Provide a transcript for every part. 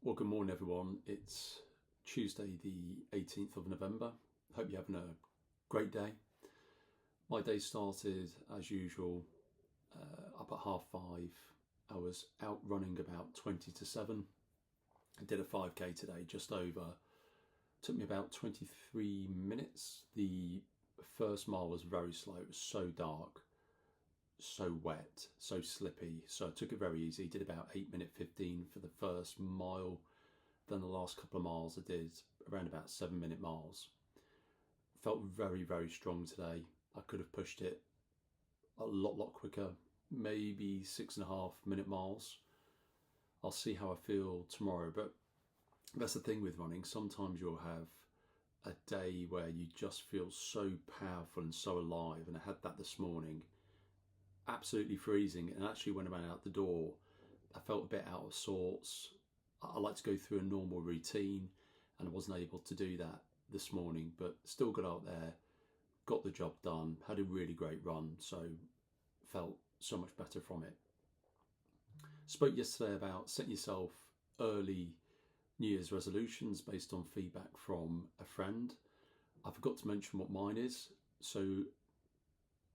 Well, good morning, everyone. It's Tuesday, the 18th of November. Hope you're having a great day. My day started as usual up at 5:30. I was out running about 20 to 7. I did a 5K today, just over. Took me about 23 minutes. The first mile was very slow. It was so dark, so wet, so slippy. So I took it very easy. Did about 8:15 for the first mile. Then the last couple of miles I did around about 7-minute miles. Felt very, very strong today. I could have pushed it a lot quicker, maybe 6.5-minute miles. I'll see how I feel tomorrow, but that's the thing with running. Sometimes you'll have a day where you just feel so powerful and so alive, and I had that this morning. Absolutely freezing, and actually when I went out the door, I felt a bit out of sorts. I like to go through a normal routine, and I wasn't able to do that this morning, but still got out there, got the job done, had a really great run, so felt so much better from it. Spoke yesterday about setting yourself early New Year's resolutions based on feedback from a friend. I forgot to mention what mine is. So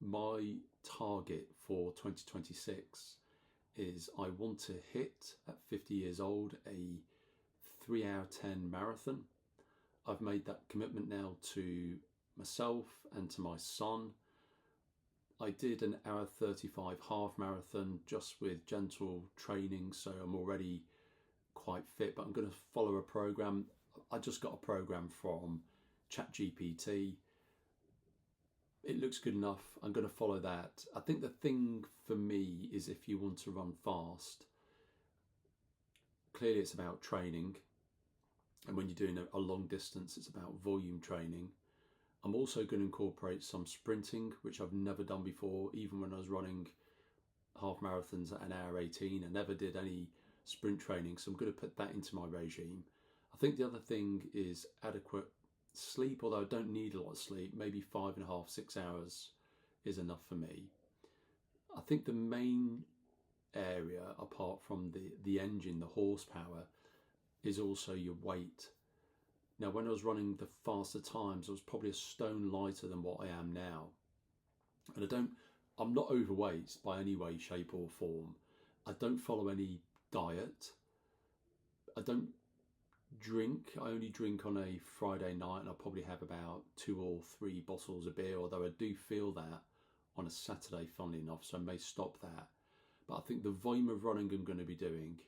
my target for 2026 is I want to hit at 50 years old a 3 hour 10 marathon. I've made that commitment now to myself and to my son. I did an hour 35 half marathon just with gentle training, so I'm already quite fit, but I'm going to follow a program. I just got a program from ChatGPT. It looks good enough. I'm going to follow that. I think the thing for me is if you want to run fast, clearly it's about training. And when you're doing a long distance, it's about volume training. I'm also going to incorporate some sprinting, which I've never done before. Even when I was running half marathons at 1:18, I never did any sprint training. So I'm going to put that into my regime. I think the other thing is adequate sleep, although I don't need a lot of sleep. Maybe 5.5, 6 hours is enough for me. I think the main area, apart from the engine, the horsepower, is also your weight. Now, when I was running the faster times, I was probably a stone lighter than what I am now. And I'm not overweight by any way, shape or form. I don't follow any diet. I don't drink. I only drink on a Friday night, and I'll probably have about 2 or 3 bottles of beer, although I do feel that on a Saturday, funnily enough, so I may stop that. But I think the volume of running I'm going to be doing,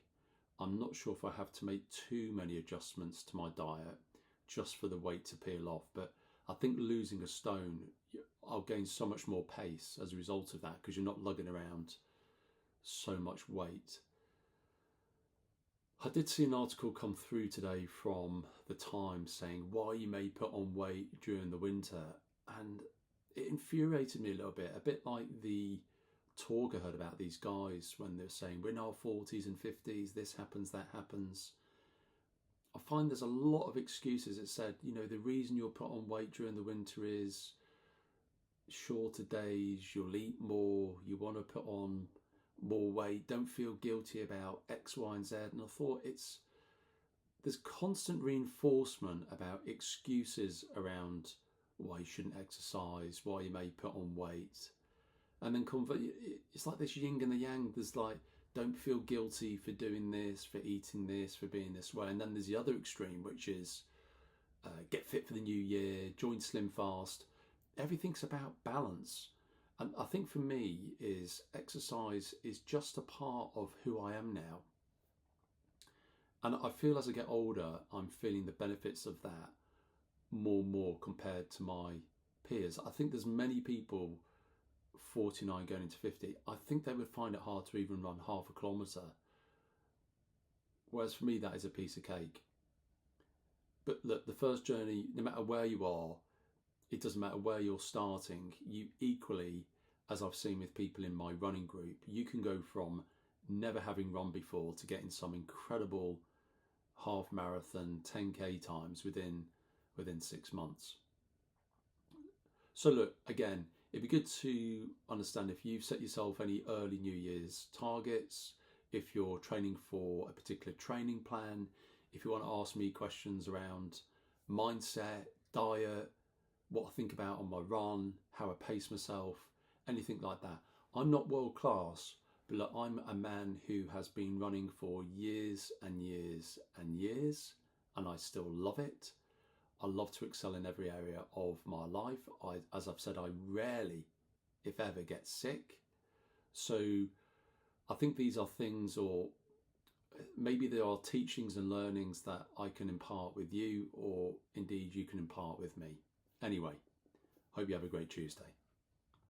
I'm not sure if I have to make too many adjustments to my diet just for the weight to peel off. But I think losing a stone, I'll gain so much more pace as a result of that, because you're not lugging around so much weight. I did see an article come through today from the Times saying why you may put on weight during the winter, and it infuriated me a bit like the talk I heard about these guys when they're saying we're in our 40s and 50s, this happens, that happens. I find there's a lot of excuses. It said, the reason you'll put on weight during the winter is shorter days, you'll eat more, you want to put on more weight, don't feel guilty about X, Y, and Z. And I thought there's constant reinforcement about excuses around why you shouldn't exercise, why you may put on weight. And then it's like this yin and the yang. There's like, don't feel guilty for doing this, for eating this, for being this way. And then there's the other extreme, which is get fit for the new year, join Slim Fast. Everything's about balance. And I think for me is exercise is just a part of who I am now. And I feel as I get older, I'm feeling the benefits of that more and more compared to my peers. I think there's many people 49 going into 50, I think they would find it hard to even run half a kilometre. Whereas for me, that is a piece of cake. But look, the first journey, no matter where you are, it doesn't matter where you're starting, you equally, as I've seen with people in my running group, you can go from never having run before to getting some incredible half marathon 10k times within 6 months. So look, again, it'd be good to understand if you've set yourself any early New Year's targets, if you're training for a particular training plan, if you want to ask me questions around mindset, diet, what I think about on my run, how I pace myself, anything like that. I'm not world class, but look, I'm a man who has been running for years and years and years, and I still love it. I love to excel in every area of my life. As I've said, I rarely, if ever, get sick. So I think these are things, or maybe there are teachings and learnings that I can impart with you, or indeed you can impart with me. Anyway, hope you have a great Tuesday.